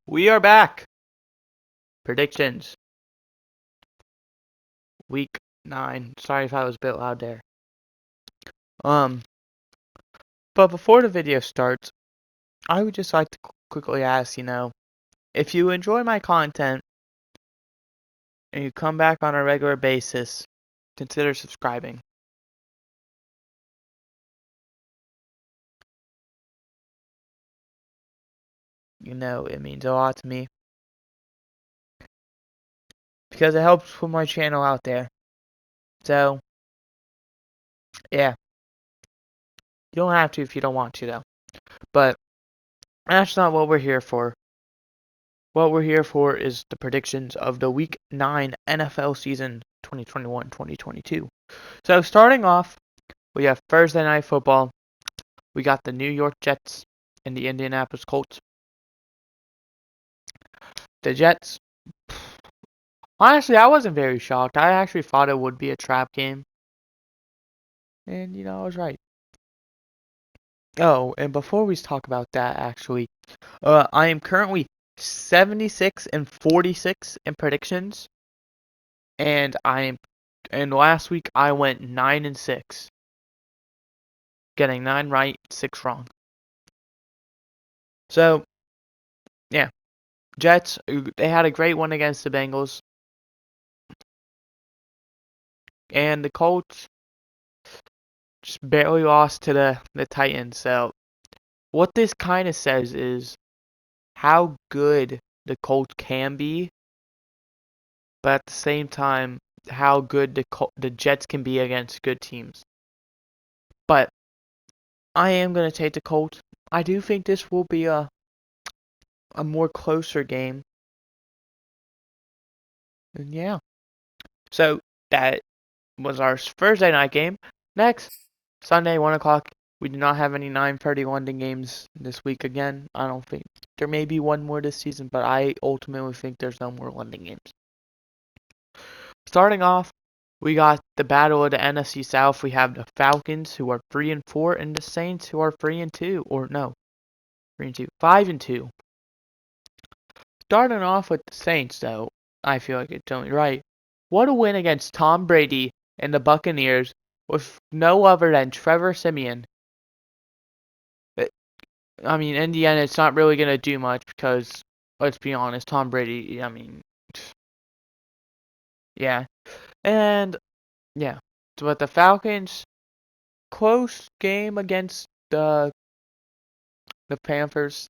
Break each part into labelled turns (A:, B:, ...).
A: We are back. Predictions. Week 9. Sorry if I was a bit loud there. Um, but before the video starts, I would just like to quickly ask, if you enjoy my content and you come back on a regular basis, consider subscribing. It means a lot to me because it helps put my channel out there. So, yeah. You don't have to if you don't want to, though. But that's not what we're here for. What we're here for is the predictions of the Week 9 NFL season 2021-2022. So starting off, we have Thursday Night Football. We got the New York Jets and the Indianapolis Colts. The Jets, honestly, I wasn't very shocked. I actually thought it would be a trap game. And, I was right. Oh, and before we talk about that, actually, I am currently 76-46 in predictions. And last week I went 9-6. Getting 9 right, 6 wrong. So, yeah. Jets, they had a great one against the Bengals. And the Colts just barely lost to the Titans. So, what this kind of says is how good the Colts can be, but at the same time, how good the Jets can be against good teams. But I am going to take the Colts. I do think this will be a more closer game. And yeah. So, that was our Thursday night game. Next, Sunday, 1 o'clock. We do not have any 9:30 London games this week again. I don't think. There may be one more this season, but I ultimately think there's no more London games. Starting off, we got the battle of the NFC South. We have the Falcons, who are 3-4, and the Saints, who are 3-2. Or no, 3-2, 5-2. Starting off with the Saints, though, I feel like it's only right. What a win against Tom Brady and the Buccaneers with no other than Trevor Siemian. I mean, in the end, it's not really going to do much because, let's be honest, Tom Brady, yeah. And, yeah. But the Falcons, close game against the Panthers.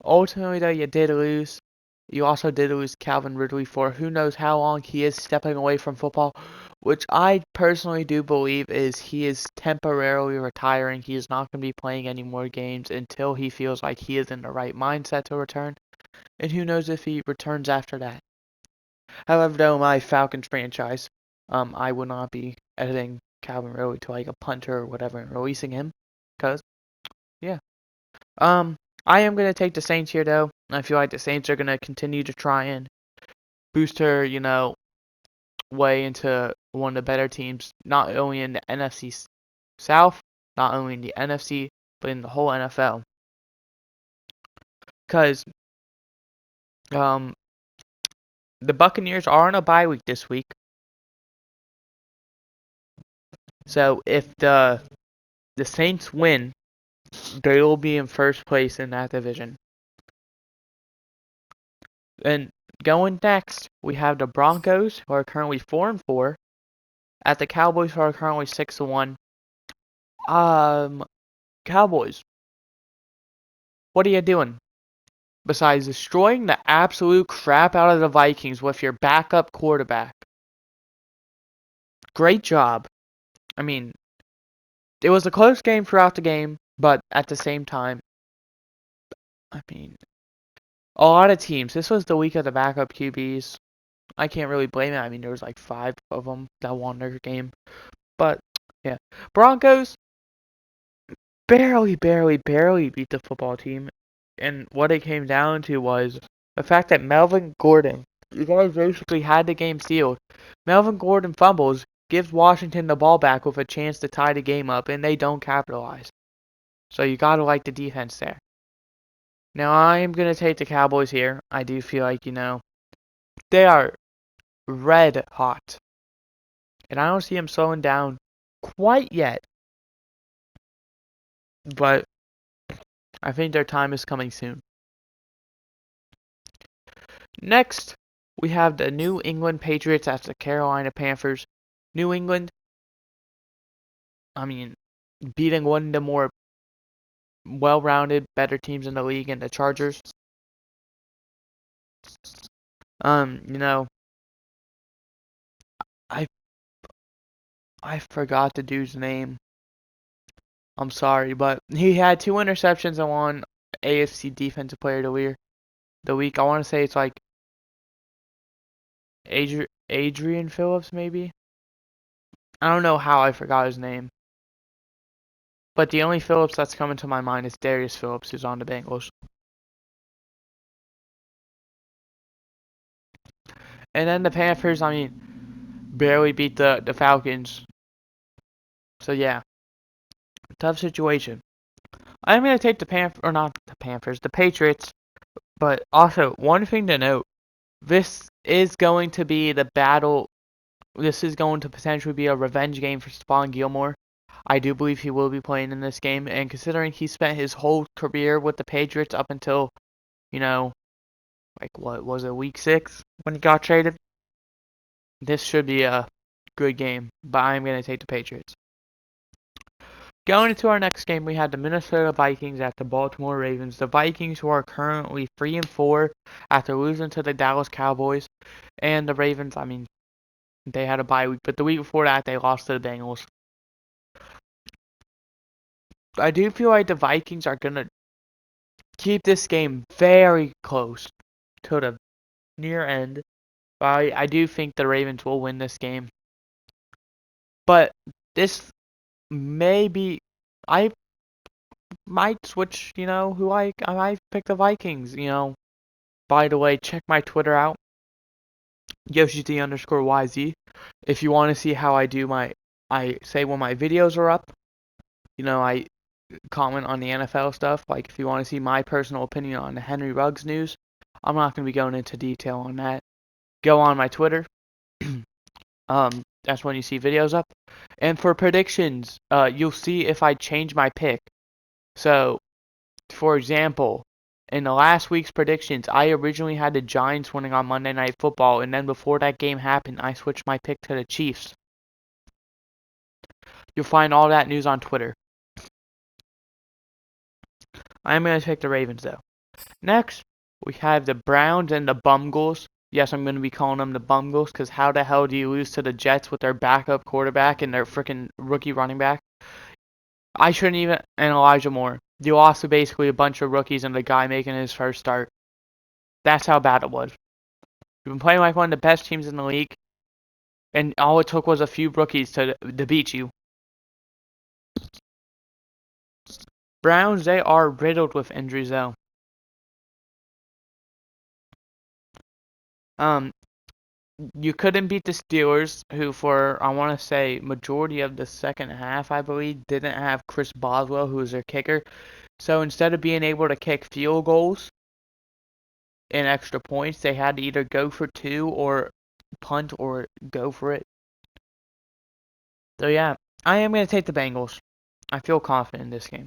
A: Ultimately, though, you did lose. You also did lose Calvin Ridley for who knows how long he is stepping away from football, which I personally do believe is he is temporarily retiring. He is not going to be playing any more games until he feels like he is in the right mindset to return. And who knows if he returns after that. However, though, my Falcons franchise, I will not be editing Calvin Ridley to like a punter or whatever and releasing him. Because, yeah. I am going to take the Saints here, though. I feel like the Saints are going to continue to try and boost her, way into one of the better teams, not only in the NFC South, not only in the NFC, but in the whole NFL. Because the Buccaneers are on a bye week this week. So if the Saints win, they will be in first place in that division. And going next, we have the Broncos, who are currently 4-4, at the Cowboys, who are currently 6-1. Cowboys, what are you doing? Besides destroying the absolute crap out of the Vikings with your backup quarterback. Great job. I mean, it was a close game throughout the game, but at the same time, I mean, a lot of teams, this was the week of the backup QBs. I can't really blame it. I mean, there was like 5 of them that won their game. But, yeah. Broncos barely beat the football team. And what it came down to was the fact that Melvin Gordon, you guys basically had the game sealed. Melvin Gordon fumbles, gives Washington the ball back with a chance to tie the game up, and they don't capitalize. So you gotta like the defense there. Now, I am going to take the Cowboys here. I do feel like, they are red hot. And I don't see them slowing down quite yet. But I think their time is coming soon. Next, we have the New England Patriots as the Carolina Panthers. New England, beating one of the more well-rounded, better teams in the league and the Chargers. You know, I I forgot the dude's name. I'm sorry, but he had 2 interceptions and won AFC Defensive Player of the week. I want to say it's like Adrian Phillips, maybe. I don't know how I forgot his name. But the only Phillips that's coming to my mind is Darius Phillips, who's on the Bengals. And then the Panthers, barely beat the Falcons. So yeah, tough situation. I'm going to take the Patriots. But also, one thing to note, this is going to be the battle. This is going to potentially be a revenge game for Stephon Gilmore. I do believe he will be playing in this game. And considering he spent his whole career with the Patriots up until, what was it, week 6 when he got traded? This should be a good game. But I'm going to take the Patriots. Going into our next game, we had the Minnesota Vikings at the Baltimore Ravens. The Vikings, who are currently 3-4 after losing to the Dallas Cowboys, and the Ravens, they had a bye week, but the week before that, they lost to the Bengals. I do feel like the Vikings are going to keep this game very close to the near end. But I do think the Ravens will win this game. But this may be... I might switch, I might pick the Vikings, By the way, check my Twitter out, YoshiD_YZ. If you want to see how I say when my videos are up, I comment on the NFL stuff. Like, if you want to see my personal opinion on the Henry Ruggs news, I'm not going to be going into detail on that. Go on my Twitter. That's when you see videos up. And for predictions, you'll see if I change my pick. So, for example, in the last week's predictions, I originally had the Giants winning on Monday Night Football, and then before that game happened, I switched my pick to the Chiefs. You'll find all that news on Twitter. I'm going to take the Ravens, though. Next, we have the Browns and the Bungles. Yes, I'm going to be calling them the Bungles, because how the hell do you lose to the Jets with their backup quarterback and their freaking rookie running back? I shouldn't even... And Elijah Moore. You lost to basically a bunch of rookies and the guy making his first start. That's how bad it was. You've been playing like one of the best teams in the league, and all it took was a few rookies to beat you. Browns, they are riddled with injuries, though. You couldn't beat the Steelers, who for, I want to say, majority of the second half, I believe, didn't have Chris Boswell, who was their kicker. So instead of being able to kick field goals and extra points, they had to either go for 2 or punt or go for it. So yeah, I am going to take the Bengals. I feel confident in this game.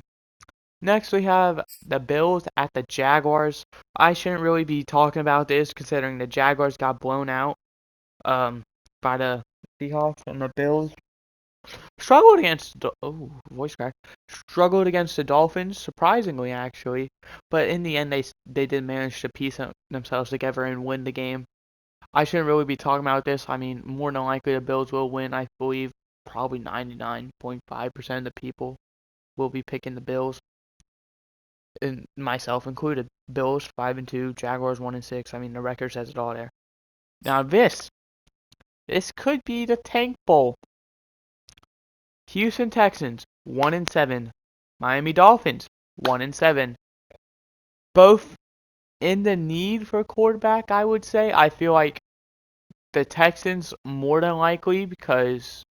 A: Next, we have the Bills at the Jaguars. I shouldn't really be talking about this considering the Jaguars got blown out by the Seahawks, and the Bills struggled against struggled against the Dolphins, surprisingly actually, but in the end they did manage to piece themselves together and win the game. I shouldn't really be talking about this. More than likely the Bills will win. I believe probably 99.5% of the people will be picking the Bills, and myself included. Bills 5-2, Jaguars 1-6. The record says it all there. Now this could be the Tank Bowl. Houston Texans 1-7, Miami Dolphins 1-7. Both in the need for a quarterback, I would say. I feel like the Texans more than likely because,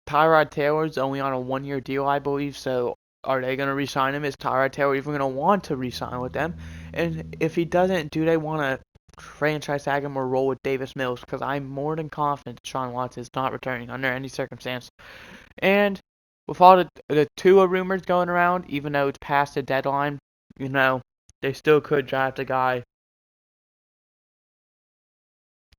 A: Tyrod Taylor's only on a 1-year deal, I believe. So Are they going to re-sign him? Is Tyrod Taylor even going to want to re-sign with them? And if he doesn't, do they want to franchise tag him or roll with Davis Mills? Because I'm more than confident Deshaun Watson is not returning under any circumstance. And with all the Tua rumors going around, even though it's past the deadline, they still could draft a guy.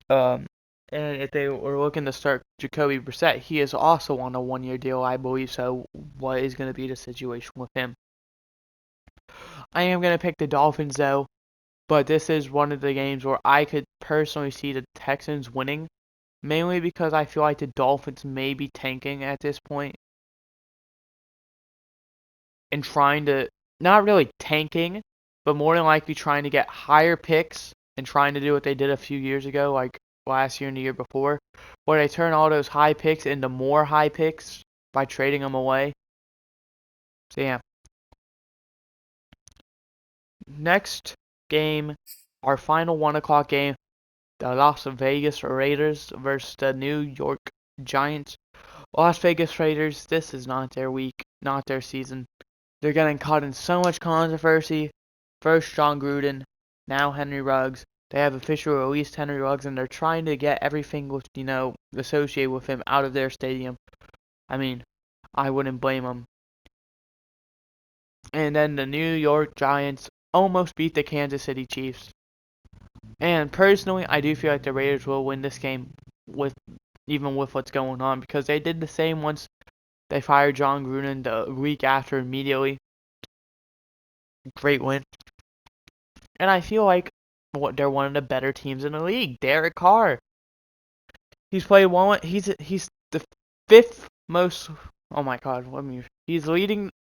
A: And if they were looking to start Jacoby Brissett, he is also on a one-year deal, I believe. So what is going to be the situation with him? I am going to pick the Dolphins, though. But this is one of the games where I could personally see the Texans winning. Mainly because I feel like the Dolphins may be tanking at this point. And trying to, not really tanking, but more than likely trying to get higher picks and trying to do what they did a few years ago, like last year and the year before, where they turn all those high picks into more high picks by trading them away. So yeah. Next game, our final 1 o'clock game, the Las Vegas Raiders versus the New York Giants. Las Vegas Raiders, this is not their week, not their season. They're getting caught in so much controversy. First John Gruden, now Henry Ruggs. They have officially released Henry Ruggs, and they're trying to get everything with, associated with him out of their stadium. I mean, I wouldn't blame them. And then the New York Giants almost beat the Kansas City Chiefs. And personally, I do feel like the Raiders will win this game even with what's going on, because they did the same once they fired John Gruden the week after immediately. Great win. And I feel like they're one of the better teams in the league. Derek Carr. He's played one. He's the 5th most. Oh my God! He's leading.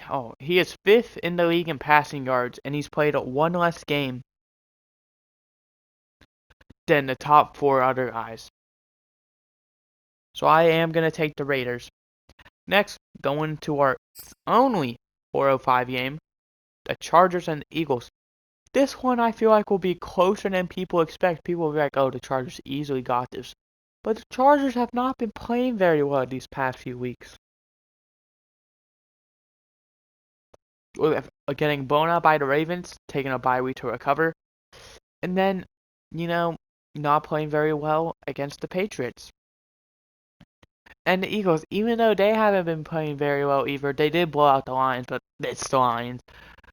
A: Oh, he is 5th in the league in passing yards, and he's played one less game than the top 4 other guys. So I am gonna take the Raiders. Next, going to our only 4:05 game, the Chargers and the Eagles. This one I feel like will be closer than people expect. People will be like, oh, the Chargers easily got this. But the Chargers have not been playing very well these past few weeks. Getting blown out by the Ravens, taking a bye week to recover, and then, not playing very well against the Patriots. And the Eagles, even though they haven't been playing very well either, they did blow out the Lions, but it's the Lions.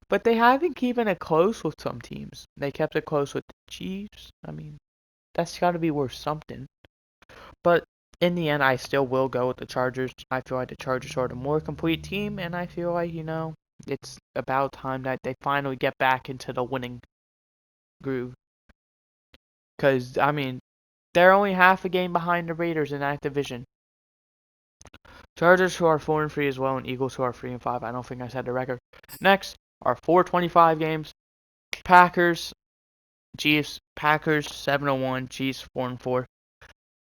A: But they have been keeping it close with some teams. They kept it close with the Chiefs. I mean, that's got to be worth something. But in the end, I still will go with the Chargers. I feel like the Chargers are the more complete team, and I feel like, it's about time that they finally get back into the winning groove. Because, I mean, they're only half a game behind the Raiders in that division. Chargers, who are 4-3 as well, and Eagles, who are 3-5. I don't think I said the record. Next, our 4:25 games. Packers, Chiefs. Packers 7-1, Chiefs 4-4.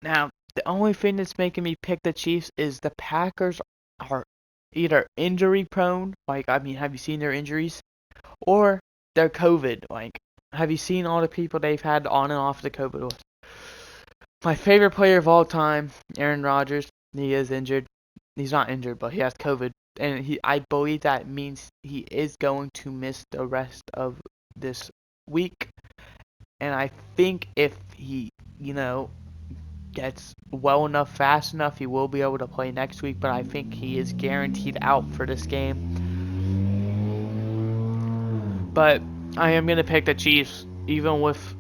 A: Now, the only thing that's making me pick the Chiefs is the Packers are either injury prone, have you seen their injuries? Or they're COVID. Have you seen all the people they've had on and off the COVID with? My favorite player of all time, Aaron Rodgers, he is injured. He's not injured, but he has COVID. And I believe that means he is going to miss the rest of this week. And I think if he, gets well enough, fast enough, he will be able to play next week. But I think he is guaranteed out for this game. But I am going to pick the Chiefs, even with,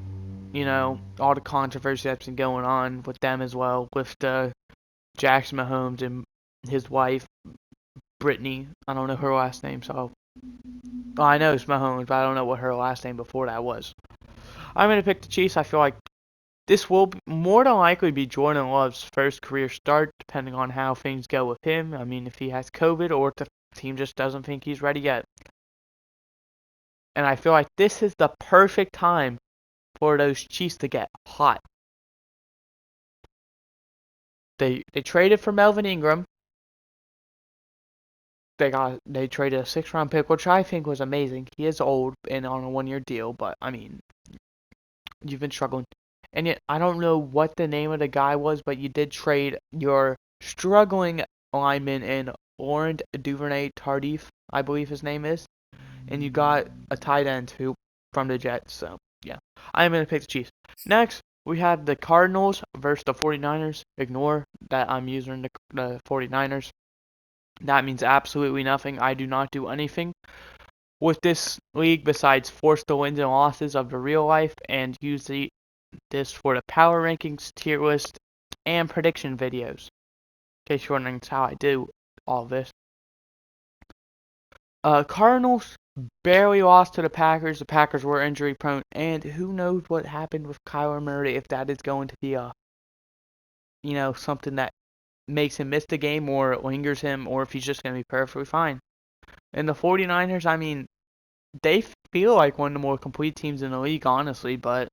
A: all the controversy that's been going on with them as well, with the Jackson Mahomes and his wife, Brittany. I don't know her last name, I know it's Mahomes, but I don't know what her last name before that was. I'm going to pick the Chiefs. I feel like this will more than likely be Jordan Love's first career start, depending on how things go with him. I mean, if he has COVID or if the team just doesn't think he's ready yet. And I feel like this is the perfect time for those Chiefs to get hot. They traded for Melvin Ingram. They traded a 6th-round pick, which I think was amazing. He is old and on a 1-year deal, but I mean, you've been struggling. And yet, I don't know what the name of the guy was, but you did trade your struggling lineman in Laurent Duvernay Tardif. I believe his name is. And you got a tight end who from the Jets. So, yeah. I am going to pick the Chiefs. Next, we have the Cardinals versus the 49ers. Ignore that I'm using the 49ers. That means absolutely nothing. I do not do anything with this league besides force the wins and losses of the real life and use this for the power rankings, tier list, and prediction videos. In case you're wondering how I do all this. Cardinals barely lost to the Packers. The Packers were injury prone, and who knows what happened with Kyler Murray, if that is going to be something that makes him miss the game or lingers him, or if he's just going to be perfectly fine. And the 49ers, I mean, they feel like one of the more complete teams in the league, honestly, but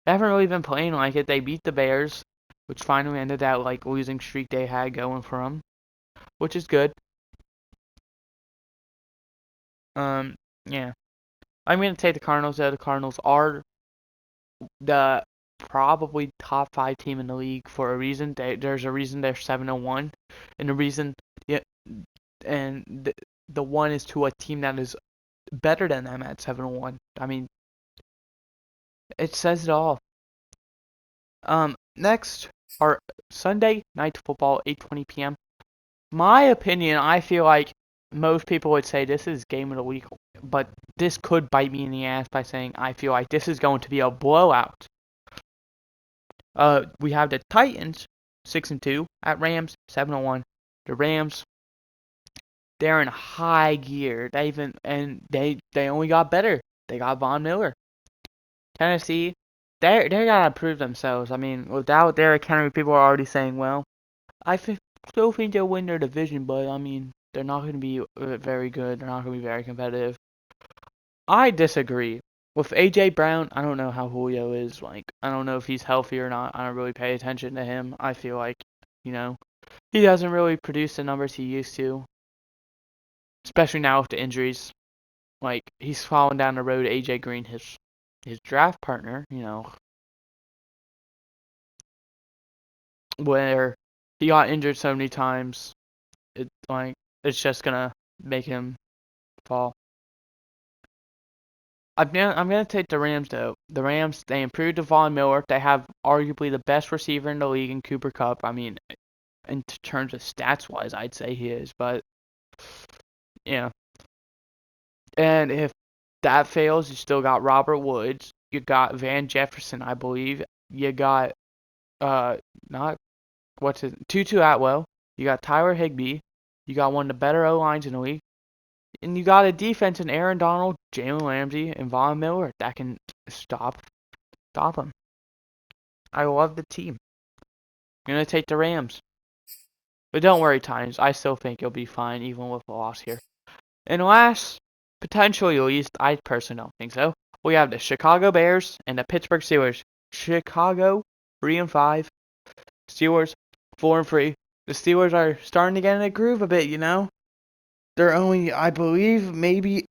A: they haven't really been playing like it. They beat the Bears, which finally ended that losing streak they had going for them, which is good. Yeah. I'm going to take the Cardinals, though. The Cardinals are the probably top 5 team in the league for a reason. There's a reason they're 7-1, and the reason, yeah, and the one is to a team that is better than them at 7-1. I mean, it says it all. Next are Sunday Night Football, 8:20 p.m. My opinion, I feel like most people would say this is game of the week, but this could bite me in the ass by saying I feel like this is going to be a blowout. We have the Titans 6-2 at Rams 7-1. The Rams, they're in high gear. They only got better. They got Von Miller. Tennessee, they gotta prove themselves. I mean, without Derrick Henry, people are already saying, well, still think they'll win their division, but I mean, they're not going to be very good. They're not going to be very competitive. I disagree. With A.J. Brown, I don't know how Julio is. I don't know if he's healthy or not. I don't really pay attention to him. I feel like, he doesn't really produce the numbers he used to. Especially now with the injuries. He's falling down the road. A.J. Green, his draft partner, where he got injured so many times. It's just going to make him fall. I'm gonna take the Rams though. The Rams, they improved to Von Miller. They have arguably the best receiver in the league in Cooper Kupp. I mean, in terms of stats wise, I'd say he is. But yeah, and if that fails, you still got Robert Woods. You got Van Jefferson, I believe. You got not what's his Tutu Atwell. You got Tyler Higbee. You got one of the better O lines in the league. And you got a defense in Aaron Donald, Jalen Ramsey, and Von Miller that can stop them. I love the team. I'm going to take the Rams. But don't worry, Titans. I still think you'll be fine, even with a loss here. And last, potentially at least, I personally don't think so. We have the Chicago Bears and the Pittsburgh Steelers. Chicago, 3-5. Steelers, 4-3. The Steelers are starting to get in a groove a bit, They're only, I believe, maybe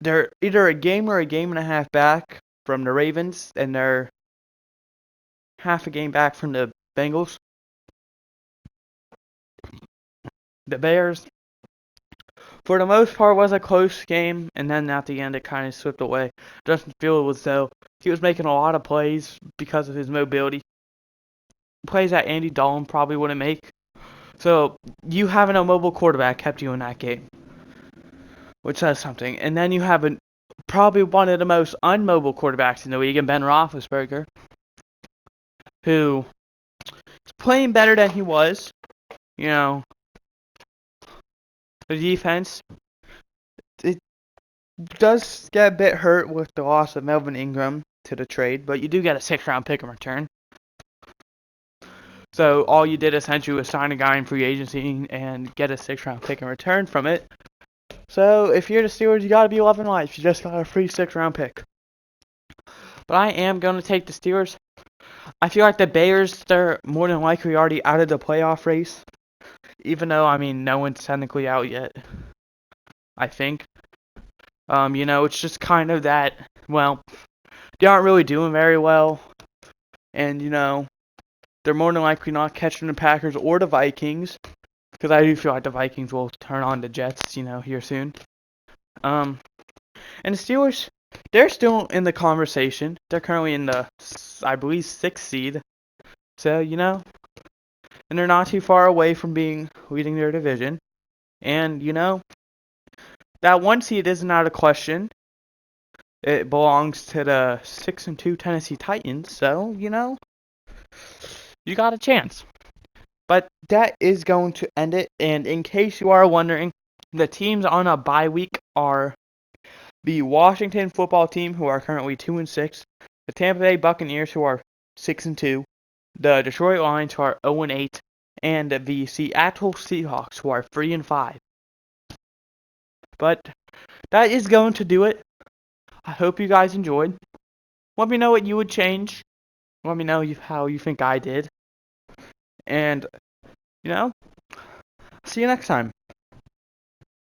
A: they're either a game or a game and a half back from the Ravens, and they're half a game back from the Bengals. The Bears, for the most part, was a close game, and then at the end it kind of slipped away. Justin Fields was though he was making a lot of plays because of his mobility, plays that Andy Dalton probably wouldn't make. So you having a mobile quarterback kept you in that game, which says something. And then you have probably one of the most unmobile quarterbacks in the league, in Ben Roethlisberger, who is playing better than he was. The defense, it does get a bit hurt with the loss of Melvin Ingram to the trade, but you do get a 6th-round pick in return. So all you did essentially was sign a guy in free agency and get a 6th-round pick in return from it. So if you're the Steelers, you gotta be loving life. You just got a free 6th-round pick. But I am going to take the Steelers. I feel like the Bears, they're more than likely already out of the playoff race. Even though, I mean, no one's technically out yet, I think. It's just kind of that, well, they aren't really doing very well. And, they're more than likely not catching the Packers or the Vikings. because I do feel like the Vikings will turn on the Jets, here soon. And the Steelers, they're still in the conversation. They're currently in the, I believe, 6th seed. So, and they're not too far away from leading their division. And, that 1 seed isn't out of question. It belongs to the 6-2 Tennessee Titans. So, you got a chance. But that is going to end it. And in case you are wondering, the teams on a bye week are the Washington football team, who are currently 2-6, the Tampa Bay Buccaneers, who are 6-2, the Detroit Lions, who are 0-8, and the Seattle Seahawks, who are 3-5. But that is going to do it. I hope you guys enjoyed. Let me know what you would change. Let me know how you think I did. And, see you next time.